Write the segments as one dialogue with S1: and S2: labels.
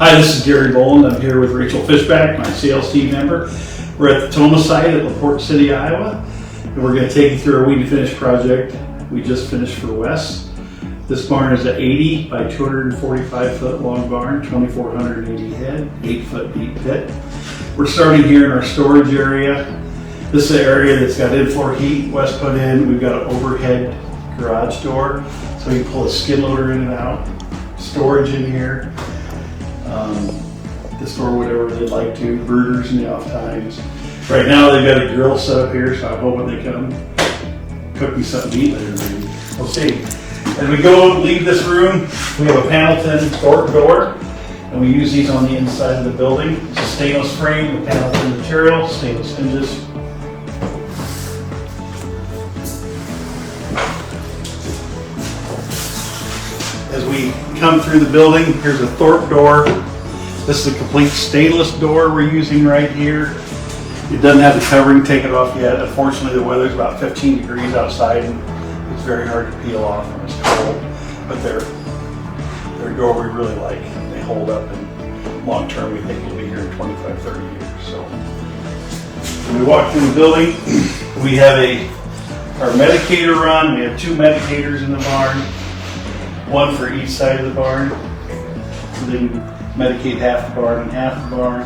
S1: Hi, this is Gary Boland. I'm here with Rachel Fishback, my sales team member. We're at the Toma site at LaPorte City, Iowa, and we're going to take you through our wean to finish project we just finished for Wes. This barn is an 80 by 245 foot long barn, 2,480 head, 8 foot deep pit. We're starting here in our storage area. This is an area that's got in-floor heat. Wes put in, we've got an overhead garage door, so you can pull a skid loader in and out. Storage in here. To store whatever they'd like to, brooders in the off times. Right now they've got a grill set up here, so I'm hoping they come cook me something to eat later maybe. We'll see. As we go leave this room, we have a Panelton door, and we use these on the inside of the building. It's a stainless frame with Panelton material, stainless hinges. As we come through the building, here's a Thorpe door. This is a complete stainless door we're using right here. It doesn't have the covering taken off yet. Unfortunately, the weather's about 15 degrees outside and it's very hard to peel off when it's cold. But they're a door we really like. They hold up, and long term we think we'll be here in 25, 30 years. So when we walk through the building, we have our medicator run. We have 2 medicators in the barn, one for each side of the barn. So they can medicate half the barn and half the barn.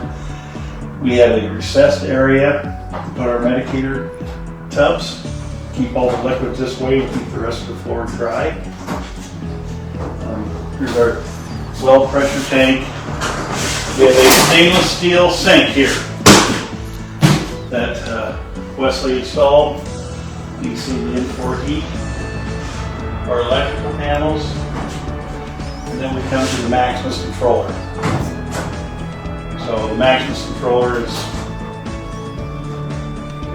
S1: We have a recessed area to put our medicator tubs. Keep all the liquids this way, keep the rest of the floor dry. Here's our well pressure tank. We have a stainless steel sink here that Wesley installed. You can see the in-floor heat, our electrical panels, and then we come to the Maximus controller. So the Maximus controller is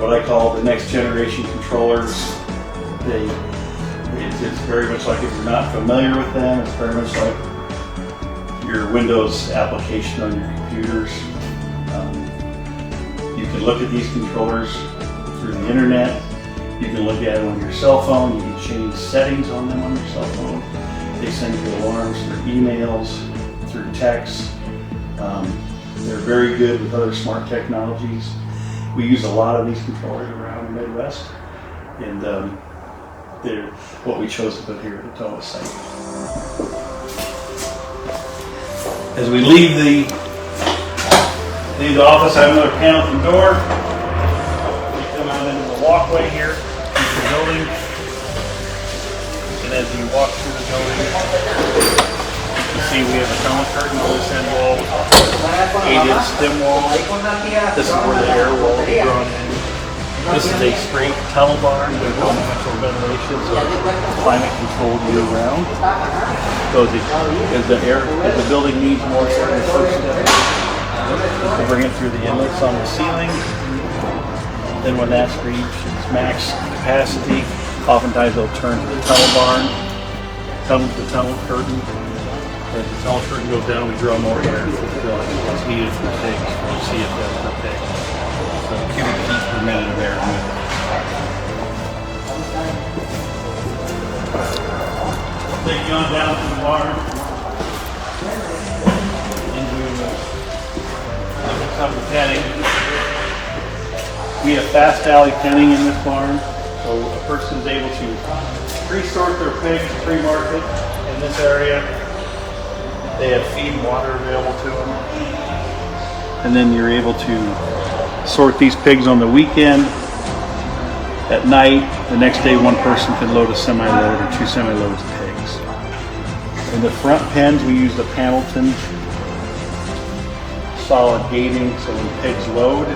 S1: what I call the next generation controllers. It's very much like, if you're not familiar with them, it's very much like your Windows application on your computers. You can look at these controllers through the internet. You can look at them on your cell phone. You can change settings on them on your cell phone. They send you alarms through emails, through text. They're very good with other smart technologies. We use a lot of these controllers around the Midwest, and they're what we chose to put here at the Toma site. As we leave the office, I have another Panelton door. We come out into the walkway here into the building, and as you walk through the building, you see we have a tunnel curtain on this end wall, 8-inch stem wall. This is where the air will be brought in. This is a straight tunnel barn with no central ventilation, so it's climate controlled year round. So as the building needs more air in the first step, to bring it through the inlets on the ceiling. Then when that's reached its max capacity, oftentimes they'll turn to the tunnel barn, the tunnel curtain. As the tunnel curtain goes down, we draw more air into the building. It's needed for pigs, for CFS per pig. So cubic feet per minute of air movement. Take you on down to the barn. Into some penning. We have fast alley penning in this barn. So a person is able to pre-sort their pigs, pre-market in this area. They have feed and water available to them. And then you're able to sort these pigs on the weekend. At night, the next day, one person can load a semi-load or 2 semi-loads of pigs. In the front pens, we use the Panelton solid gating, so when pigs load,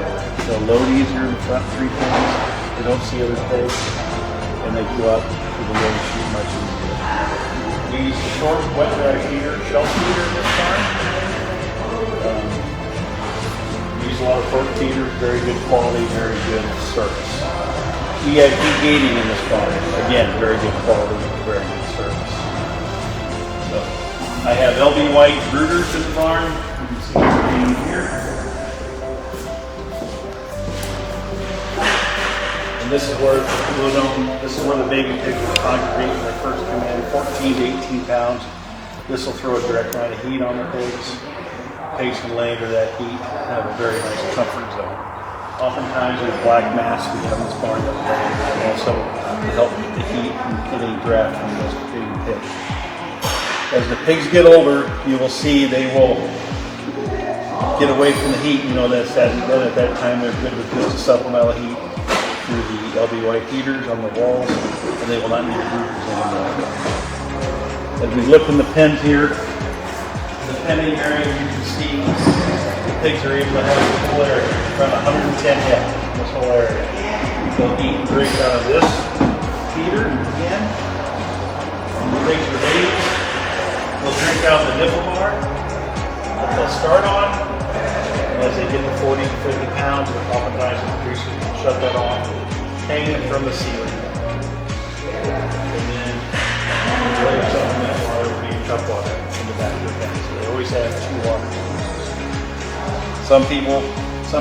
S1: they'll load easier in the front 3 pens. They don't see other pigs, and they go up to the load chute much easier. We use the short wet dry feeder, shelf feeder in this barn. We use a lot of pork feeders, very good quality, very good service. We have heat gating in this barn. Again, very good quality, very good service. So I have LB white brooders in the barn. You can see everything here. And this is where the baby pigs will congregate when they first come in, 14 to 18 pounds. This will throw a direct line of heat on the pigs. pigs can lay under that heat and have a very nice comfort zone. Oftentimes there's black mass we have in this barn that lay under, and also to help keep the heat and get any draft from those baby pigs. As the pigs get older, you will see they will get away from the heat. You know, then at that time they're good with just a supplemental heat through the LBY heaters on the walls, and they will not need roofers anymore. As we look in the pens here, the penning area, you can see the pigs are able to have the full area, around 110 head in this whole area. They'll eat and drink out of this feeder again. And the pigs are babies. They'll drink out the nipple bar that they'll start on. And as they get to 40 to 50 pounds, oftentimes the producers will shut that off, hang it from the ceiling. And then layer something that water will be cup water in the back of the pen. So they always have 2 water sources. Some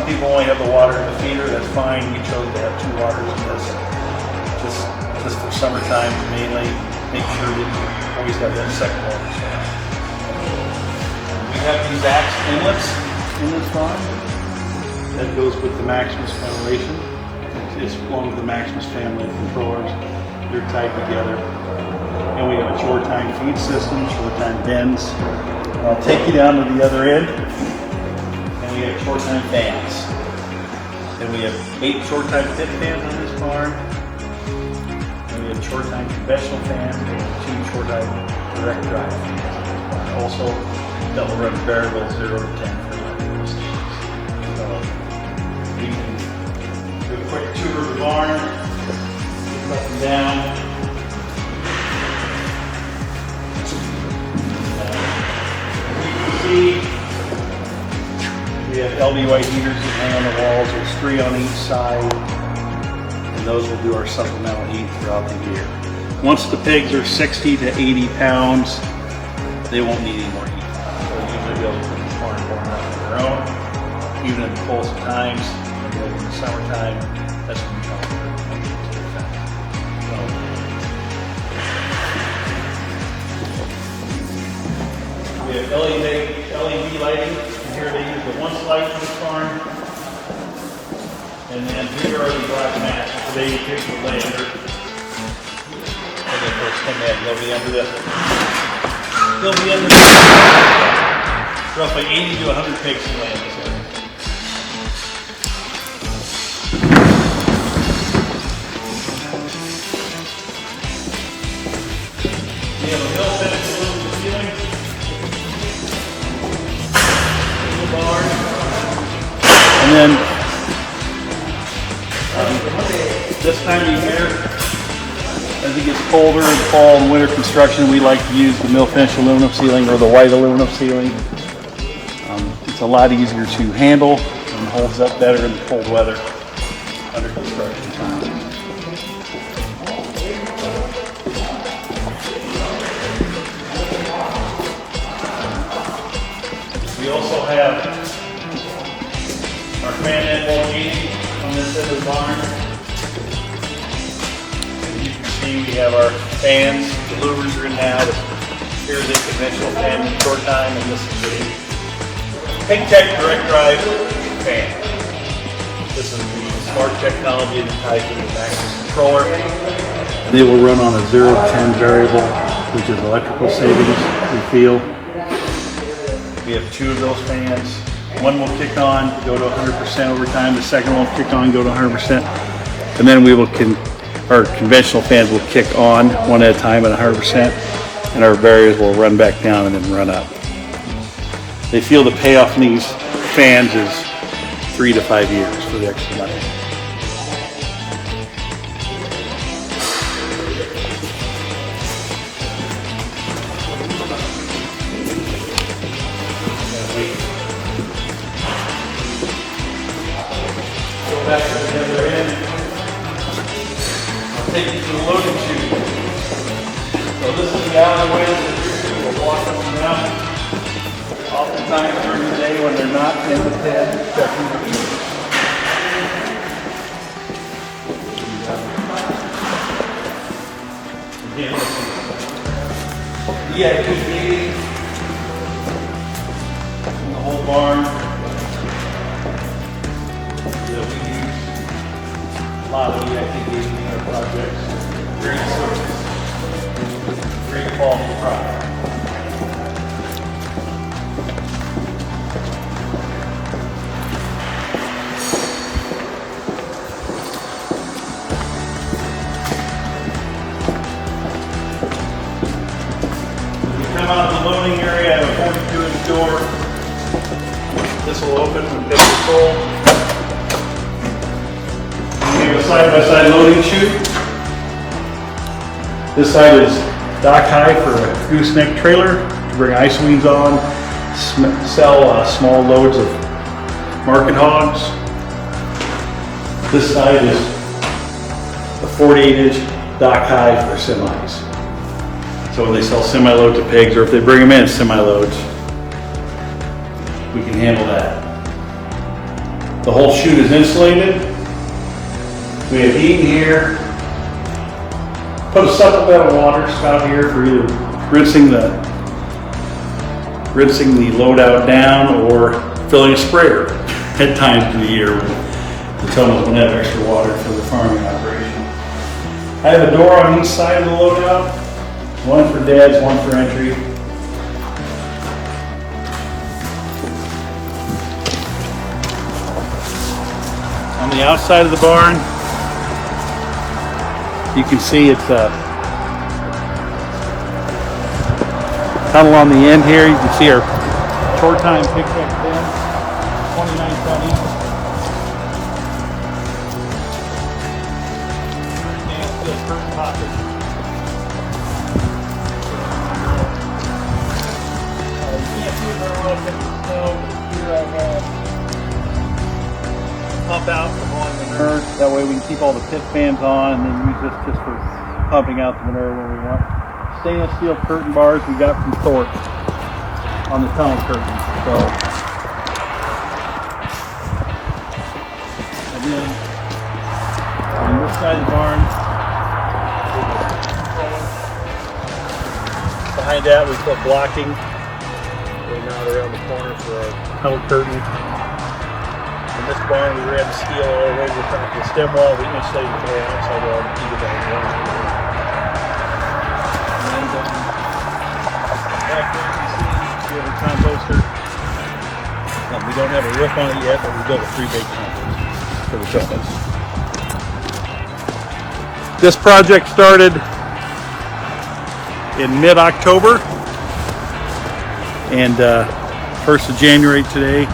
S1: people only have the water in the feeder. That's fine. We chose to have 2 waters in this, just for summertime mainly. Make sure that you always have that second water source. We have these axe inlets in this barn. That goes with the Maximus ventilation. It's one of the Maximus family of controllers. They're tied together. And we have a short time feed system, short time bends. I'll take you down to the other end. And we have short time fans. And we have 8 short time pit fans on this barn. And we have short time conventional fans and 2 short time direct drive fans. Also, double run variable 0 to 10 for electrical stations. So we can do a quick tour of the barn, up and down. We have LBY heaters that hang on the walls. There's 3 on each side, and those will do our supplemental heat throughout the year. Once the pigs are 60 to 80 pounds, they won't need any more heat. So usually be able to put the barn out on their own, even in the coldest times. And in the summertime, that's when we come to the fence. We have LED lighting. Here they use the once light in this barn. And then here are the black mats. Today pigs will lay under. When they first come in, they'll be under roughly 80 to 100 pigs can lay in this area. We have a mill finish aluminum ceiling. Barn. And then this time of year, as it gets colder in fall and winter construction, we like to use the mill finish aluminum ceiling or the white aluminum ceiling. It's a lot easier to handle and holds up better in the cold weather under construction time. We also have our fan end wall gauge on this end of the barn. As you can see, we have our fans. The louvers are in now. Here's a conventional fan in short time, and this is the PigTech direct drive fan. This is the smart technology that ties to the Maximus controller. They will run on a 0 to 10 variable, which is electrical savings we feel. We have 2 of those fans. One will kick on, go to 100% over time. The second one will kick on, go to 100%. And then our conventional fans will kick on one at a time at 100%. And our barriers will run back down and then run up. They feel the payoff in these fans is 3 to 5 years for the extra money. Back to the other end. I'll take you to the loading chute. So this is the alleyway that the will walk up and down. Oftentimes during the day when they're not in the pen, checking the heat. Again, VIP meeting. whole barn that we use. A lot of the activities in our projects. Great service. Great quality product. Come out of the loading area, I have a 42-inch door. This will open when pigs are full. We have a side-by-side loading chute. This side is dock high for a gooseneck trailer to bring ice weans on, sell small loads of market hogs. This side is a 48-inch dock high for semis. So when they sell semi-load to pigs, or if they bring them in semi-loads, we can handle that. The whole chute is insulated. We have heat in here. Put a supplemental water spout here for either rinsing the loadout down or filling a sprayer at times in the year when the tunnels don't have extra water for the farming operation. I have a door on each side of the loadout. One for dads, one for entry. On the outside of the barn, you can see it's a tunnel on the end here. You can see our short time pickup bin, 2920. And still curtain pocket. Pump out for blowing manure. That way we can keep all the pit fans on and then use this just for pumping out the manure when we want. Stainless steel curtain bars we got from Thorpe on the tunnel curtain. So, and then on this side of the barn, behind that we put blocking going out around the corner for our tunnel curtain. In this barn, we ran the steel all the way to the top of the stem wall. We insulated the whole outside wall to keep it down. And back there, you see, we have a composter. We don't have a roof on it yet, but we built a 3-bay composter for the tunnels. This project started in mid-October, and 1st of January today.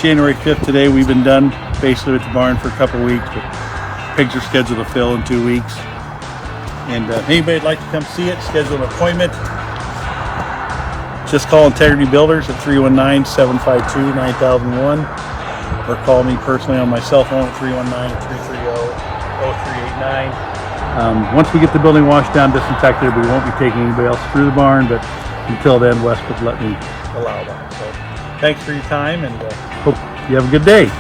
S1: January 5th today, we've been done basically with the barn for a couple of weeks, but pigs are scheduled to fill in 2 weeks. And if anybody'd like to come see it, schedule an appointment. Just call Integrity Builders at 319-752-9001 or call me personally on my cell phone at 319-330-0389. Once we get the building washed down, disinfected, we won't be taking anybody else through the barn, but until then, Wes would let me allow that. So thanks for your time, and hope you have a good day.